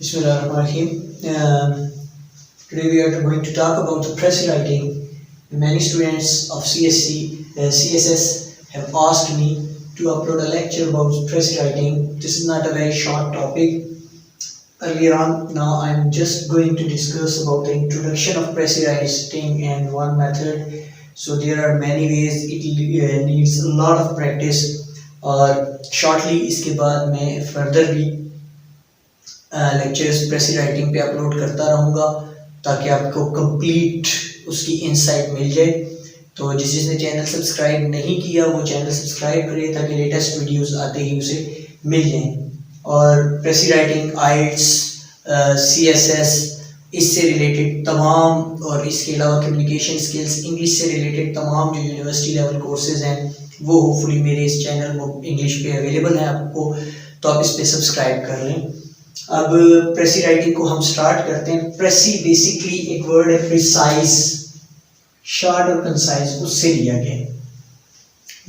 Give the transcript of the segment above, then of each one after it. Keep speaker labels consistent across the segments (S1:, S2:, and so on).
S1: Bismillahirrahmanirrahim. Today we are going to talk about the press writing. Many students of CSS have asked me to upload a lecture about press writing. This is not a very short topic. Earlier on, now I'm just going to discuss about the introduction of press writing and one method. So there are many ways. It needs a lot of practice. और shortly इसके बाद मैं further भी lectures press writing पे upload करता रहूँगा ताकि आपको कंप्लीट उसकी इंसाइट मिल जाए। तो जिसने चैनल सब्सक्राइब नहीं किया वो चैनल सब्सक्राइब करे ताकि लेटेस्ट वीडियोस आते ही उसे मिल जाएं। और प्रेस राइटिंग, आइट्स, CSS, इससे रिलेटेड तमाम और इसके अलावा कम्युनिकेशन स्किल्स, इंग्लिश से रिलेटेड तमाम जो यूनिवर्सिटी लेवल कोर्सेज हैं वो होपफुली मेरे इस चैनल में इंग्लिश पे अवेलेबल हैं आपको, तो आप इस पर सब्सक्राइब कर लें। अब प्रेसी राइटिंग को हम स्टार्ट करते हैं। प्रेसी बेसिकली एक वर्ड है, प्रिसाइज, शॉर्ट और कंसाइज, उससे लिया गया,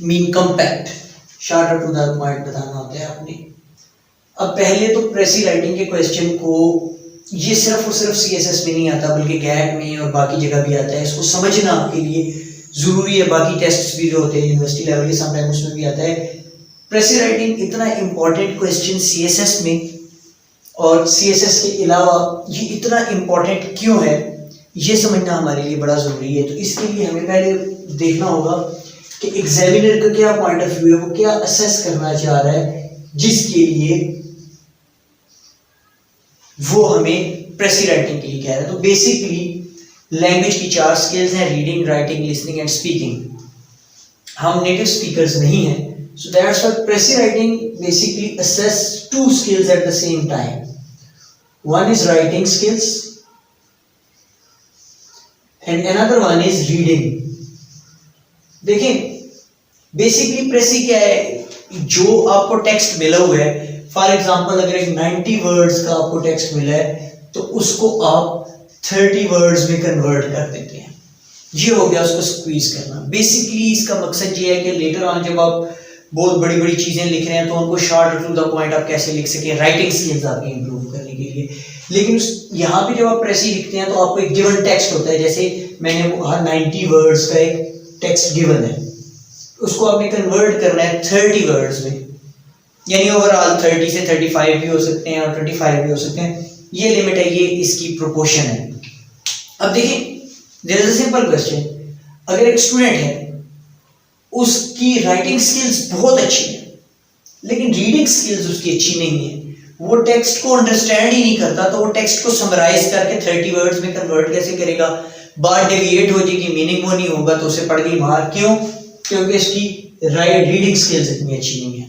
S1: मीन कम्पैक्ट, शॉर्ट और टू द पॉइंट बताना होता है आपने। अब पहले तो प्रेसी राइटिंग के क्वेश्चन को, ये सिर्फ और सिर्फ CSS में नहीं आता बल्कि गैट में और बाकी जगह भी आता है। इसको समझना आपके लिए ज़रूरी है। बाकी टेस्ट्स भी जो होते हैं यूनिवर्सिटी लेवल के समटाइम उसमें भी आता है। प्रेसी राइटिंग इतना इम्पोर्टेंट क्वेश्चन CSS में और CSS के अलावा ये इतना इम्पोर्टेंट क्यों है ये समझना हमारे लिए बड़ा ज़रूरी है। तो इसके लिए हमें पहले देखना होगा कि एग्जामिनर का क्या पॉइंट ऑफ व्यू है, वो क्या असेस करना चाह रहा है, जिसके लिए वो हमें प्रेसी राइटिंग के लिए कह रहा है। तो बेसिकली लैंग्वेज की 4 स्किल्स हैं, reading, writing, listening and speaking. हम नेटिव स्पीकर्स नहीं हैं, so that's why pressy writing basically assess 2 skills at the same time. One is writing skills and another one is reading. देखें basically प्रेसी क्या है, जो आपको टेक्स्ट मिला हुआ है, फॉर एग्जांपल अगर एक 90 वर्ड्स का आपको टेक्स्ट मिला है तो उसको आप 30 वर्ड्स में कन्वर्ट कर देते हैं। ये हो गया उसको स्क्वीज करना। बेसिकली इसका मकसद ये है कि लेटर ऑन जब आप बहुत बड़ी बड़ी चीज़ें लिख रहे हैं तो उनको शॉर्ट टू द पॉइंट आप कैसे लिख सकें, राइटिंग स्किल्स आपकी इंप्रूव करने के लिए। लेकिन यहाँ पे जब आप प्रेसी लिखते हैं तो आपको एक गिवन टेक्स्ट होता है, जैसे मैंने 90 वर्ड्स का एक टेक्स्ट गिवन है, उसको आपने कन्वर्ट करना है 30 वर्ड्स में, यानी ओवरऑल 30 से 35 भी हो सकते हैं और 25 भी हो सकते हैं। ये लिमिट है, ये इसकी प्रोपोर्शन है। अब देखिए there is a simple question, अगर एक स्टूडेंट है उसकी राइटिंग स्किल्स बहुत अच्छी है लेकिन रीडिंग स्किल्स उसकी अच्छी नहीं है, वो टेक्स्ट को अंडरस्टैंड ही नहीं करता, तो वो टेक्स्ट को समराइज करके 30 वर्ड्स में कन्वर्ट कैसे करेगा? बात डेविएट हो जाएगी, मीनिंग वो नहीं होगा, तो उसे पड़ गई मार। क्यों? क्योंकि इसकी रीडिंग स्किल्स इतनी अच्छी नहीं है।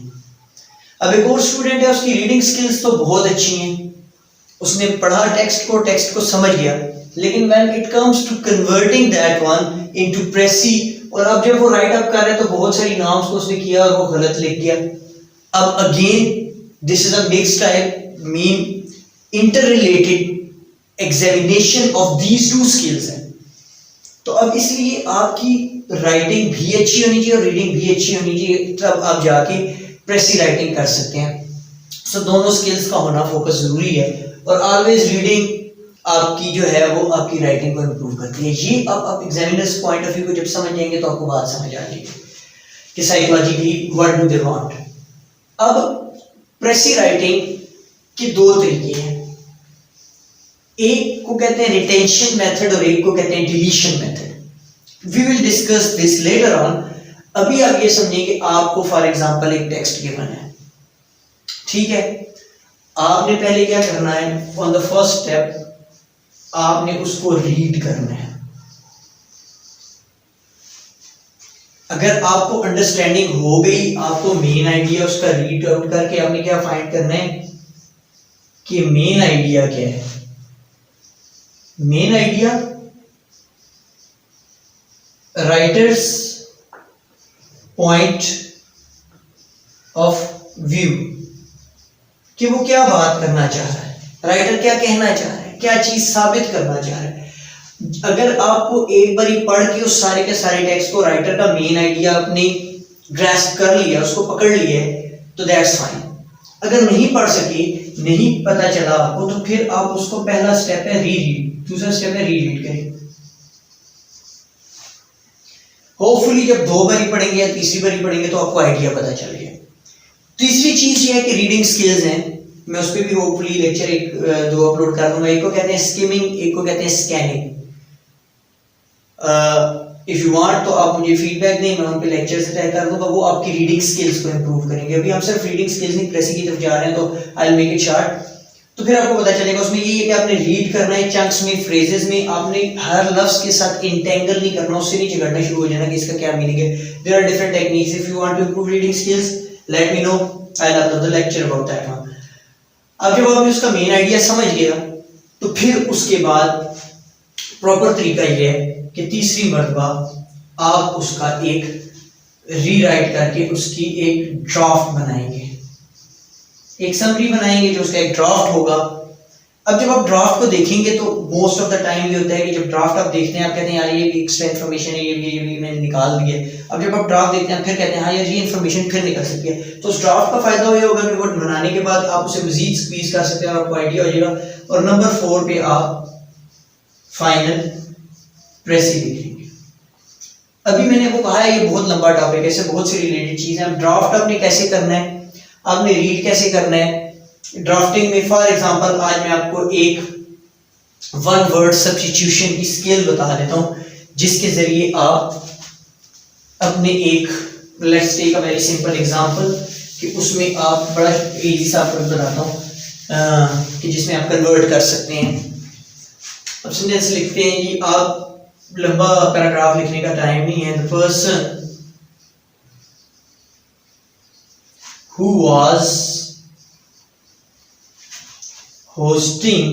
S1: अब एक और स्टूडेंट है, उसकी रीडिंग स्किल्स तो बहुत अच्छी हैं, उसने पढ़ा टेक्स्ट को समझ गया, लेकिन when it comes to converting that one into precis, और अब जब वो राइट अप कर रहे तो बहुत सारी नाउन्स को उसने किया और वो गलत लिख गया। अब again this is a mixed type, mean interrelated examination of these 2 skills हैं। तो अब इसलिए आपकी राइटिंग भी अच्छी होनी चाहिए और रीडिंग भी अच्छी होनी चाहिए, तब आप जाके प्रेसी राइटिंग कर सकते हैं। सो दोनों स्किल्स का होना फोकस जरूरी है, और ऑलवेज रीडिंग आपकी जो है वो आपकी राइटिंग को इम्प्रूव करती है। ये अब आप एग्जामिनर्स पॉइंट ऑफ व्यू को जब समझ जाएंगे तो आपको बात समझ आ जाएगी कि psychologically what do they want. अब प्रेसी राइटिंग के 2 तरीके हैं, एक को कहते हैं रिटेंशन मेथड और एक को कहते हैं deletion method. We will discuss this later on. अभी आप ये समझिए कि आपको फॉर एग्जांपल एक टेक्स्ट गिवन है, ठीक है, आपने पहले क्या करना है, ऑन द फर्स्ट स्टेप आपने उसको रीड करना है। अगर आपको अंडरस्टैंडिंग हो गई, आपको मेन आइडिया उसका रीड आउट करके आपने क्या फाइंड करना है कि मेन आइडिया क्या है। Main idea writers point of view, कि वो क्या बात करना चाह रहा है, राइटर क्या कहना चाह रहा है, क्या चीज साबित करना चाह रहा है। अगर आपको एक बारी पढ़ के उस सारे के सारे टेक्स्ट को राइटर का मेन आइडिया आपने ग्रैस्प कर लिया, उसको पकड़ लिया, तो दैट्स फाइन। अगर नहीं पढ़ सके, नहीं पता चला आपको, तो फिर आप उसको पहला स्टेप है रीरीड, दूसरा स्टेप है रीरीड करें। होपफुली जब 2 बार पढ़ेंगे या तीसरी बार पढ़ेंगे तो आपको आइडिया पता चल गया। तीसरी चीज ये है कि रीडिंग स्किल्स हैं, मैं उस पर भी होपफुली लेक्चर 1-2 अपलोड कर दूंगा। एक को कहते हैं स्किमिंग, एक को कहते हैं स्कैनिंग। इफ यू वांट तो आप मुझे फीडबैक दें, मैं उन पे लेक्चर से तय कर दूंगा, वो आपकी रीडिंग स्किल्स को इंप्रूव करेंगे। अभी हम सिर्फ रीडिंग स्किल्स नहीं प्रेसी की तरफ जा रहे हैं, तो I will make it short. तो फिर आपको पता चलेगा उसमें ये है कि आपने रीड करना है चंक्स में, फ्रेजेस में, आपने हर लफ्ज के साथ इंटेंगल नहीं करना, उससे नहीं झगड़ना शुरू हो जाना कि इसका क्या मीनिंग है। There are different techniques, if you want to improve reading skills let me know, I will upload the lecture about that one. अब जब आपने उसका मेन आइडिया समझ गया तो फिर उसके बाद प्रॉपर तरीका ये है कि तीसरी मर्तबा आप उसका एक रीराइट करके उसकी एक ड्राफ्ट बनाएंगे, एक समरी बनाएंगे जो उसका एक ड्राफ्ट होगा। अब जब आप ड्राफ्ट को देखेंगे तो मोस्ट ऑफ द टाइम ये होता है कि जब ड्राफ्ट आप देखते हैं आप कहते हैं यार ये भी एक्स्ट्रा इन्फॉर्मेशन है, ये भी मैंने निकाल दी है। अब जब आप ड्राफ्ट देखते हैं फिर कहते हैं हाँ यार ये इन्फॉर्मेशन फिर निकल सकती है। तो उस ड्राफ्ट का फायदा ये होगा कि वो बनाने के बाद आप उसे मजीद स्क्वीज कर सकते हैं और आपको आइडिया हो जाएगा। और नंबर 4 पे आप फाइनल प्रेसी देखेंगे। अभी मैंने वो कहा है ये बहुत लंबा टॉपिक है, इससे बहुत सी रिलेटेड चीजें हैं। ड्राफ्ट आपने कैसे करना है, आपने रीड कैसे करना है ड्राफ्टिंग में। फॉर एग्जांपल आज मैं आपको एक 1 वर्ड सब्स्टिट्यूशन की स्किल बता देता हूं, जिसके जरिए आप अपने एक let's take a very simple example कि उसमें आप बड़ा इजी सा आपको बताता हूं कि जिसमें आप कन्वर्ट कर सकते हैं। अब सेंटेंस लिखते हैं कि आप लंबा पैराग्राफ लिखने का टाइम नहीं है। The person who was hosting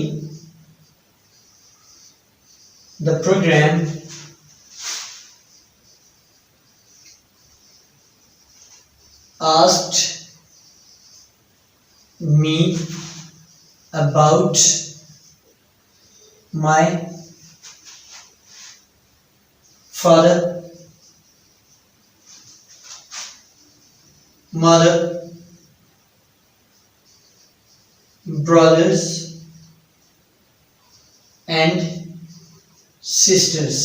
S1: the program asked me about my father, mother, brothers and sisters।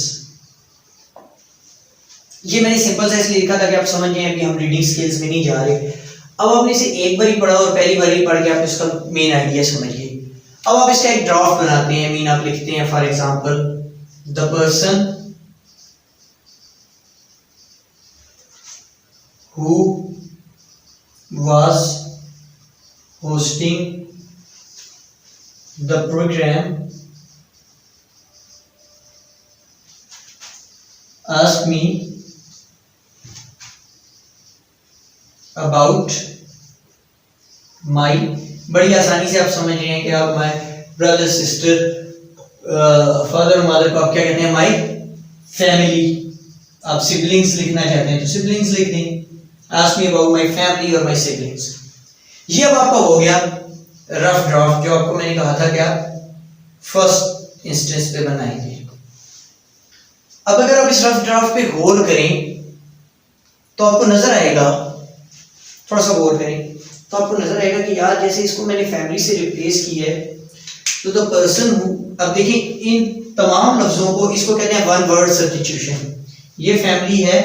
S1: ये मैंने सिंपल सा इसलिए लिखा था कि आप समझ जाएं अभी हम रीडिंग स्किल्स में नहीं जा रहे। अब आपने इसे एक बार ही पढ़ा और पहली बार ही पढ़ के आप इसका मेन आइडिया समझ गए। अब आप इसका एक ड्राफ्ट बनाते हैं, मीन आप लिखते हैं for example the person who was hosting the program asked me about my, बड़ी आसानी से आप समझ रहे हैं कि आप माय ब्रदर सिस्टर फादर और मदर को आप क्या कहते हैं, माय फैमिली। आप सिबलिंग्स लिखना चाहते हैं तो सिबलिंग्स लिख दें, ask me about my family और my siblings। ये अब आपका हो गया रफ ड्राफ्ट, जो आपको मैंने कहा था क्या फर्स्ट इंस्टेंस पे बनाएंगे। अब अगर आप इस रफ ड्राफ्ट पे गौर करें तो आपको नजर आएगा, थोड़ा सा गौर करें तो आपको नजर आएगा कि यार जैसे इसको मैंने फैमिली से रिप्लेस किया है तो द पर्सन हु, अब देखिए इन तमाम लफ्जों को इसको कहते हैं 1 वर्ड सब्स्टिट्यूशन। ये फैमिली है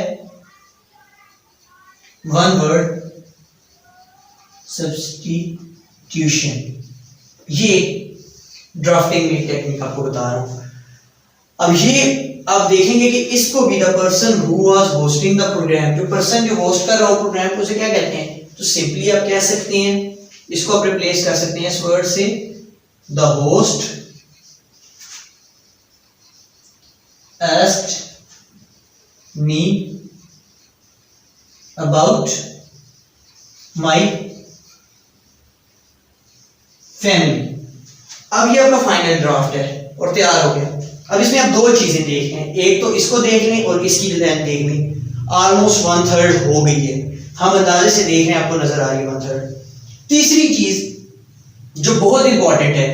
S1: 1 वर्ड सब्स्टिट्यूशन, ये ड्राफ्टिंग में टेक्निक आपको बता रहा हूं। अब ये आप देखेंगे कि इसको भी the person who was hosting the program, जो पर्सन जो होस्ट कर रहा हो प्रोग्राम को, उसे क्या कहते हैं, तो सिंपली आप कह सकते हैं, इसको आप रिप्लेस कर सकते हैं इस वर्ड से, the host asked me about my family। अब ये आपका फाइनल ड्राफ्ट है और तैयार हो गया। अब इसमें आप 2 चीजें देख लें, एक तो इसको देख लें और इसकी डिजाइन देख लें। ऑलमोस्ट 1/3 हो गई है, हम अंदाजे से देख रहे हैं, आपको नजर आ रही है 1/3। तीसरी चीज जो बहुत इंपॉर्टेंट है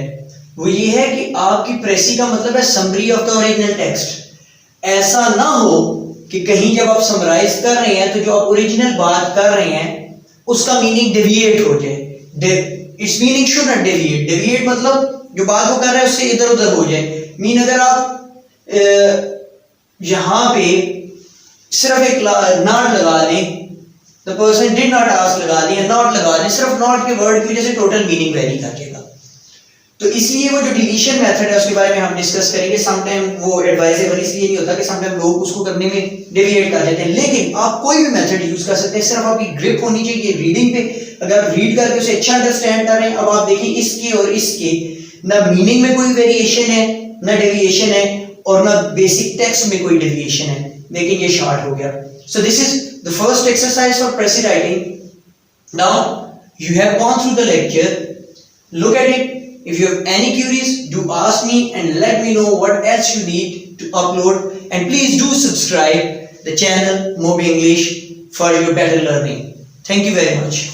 S1: वो ये है कि आपकी प्रेसी का मतलब है summary of the original text. ऐसा ना हो कि कहीं जब आप समराइज कर रहे हैं तो जो आप ओरिजिनल बात कर रहे हैं उसका मीनिंग डेविएट हो जाए, it's meaning should not deviate. Deviate मतलब जो बात वो कर रहा है उससे इधर उधर हो जाए। मीन अगर आप यहाँ पे सिर्फ एक नॉट लगा दें, the person did not ask लगा दें, नॉट लगा दें, सिर्फ नॉट के वर्ड की वजह से टोटल मीनिंग वेरी कर जाएगा। तो इसलिए वो जो डिलीशन मेथड है उसके बारे में हम डिस्कस करेंगे। समटाइम वो एडवाइजेबल इसलिए नहीं होता कि समटाइम लोग उसको करने में डेविएट कर जाते हैं, लेकिन आप कोई भी मेथड यूज कर सकते हैं, सिर्फ आपकी ग्रिप होनी चाहिए रीडिंग पे। अगर आप रीड करके उसे अच्छा अंडरस्टैंड कर रहे हैं, अब आप देखिए इसके और इसके ना मीनिंग में कोई वेरिएशन है, ना डेविएशन है, और ना बेसिक टेक्स्ट में कोई डेविएशन है। देखिए ये शॉर्ट हो गया। So this is the first exercise for प्रेसी writing. Now you have gone through the lecture, look at it. If you have any queries, do ask me and let me know what else you need to upload, and please do subscribe the channel Mobi English for your better learning. Thank you very much.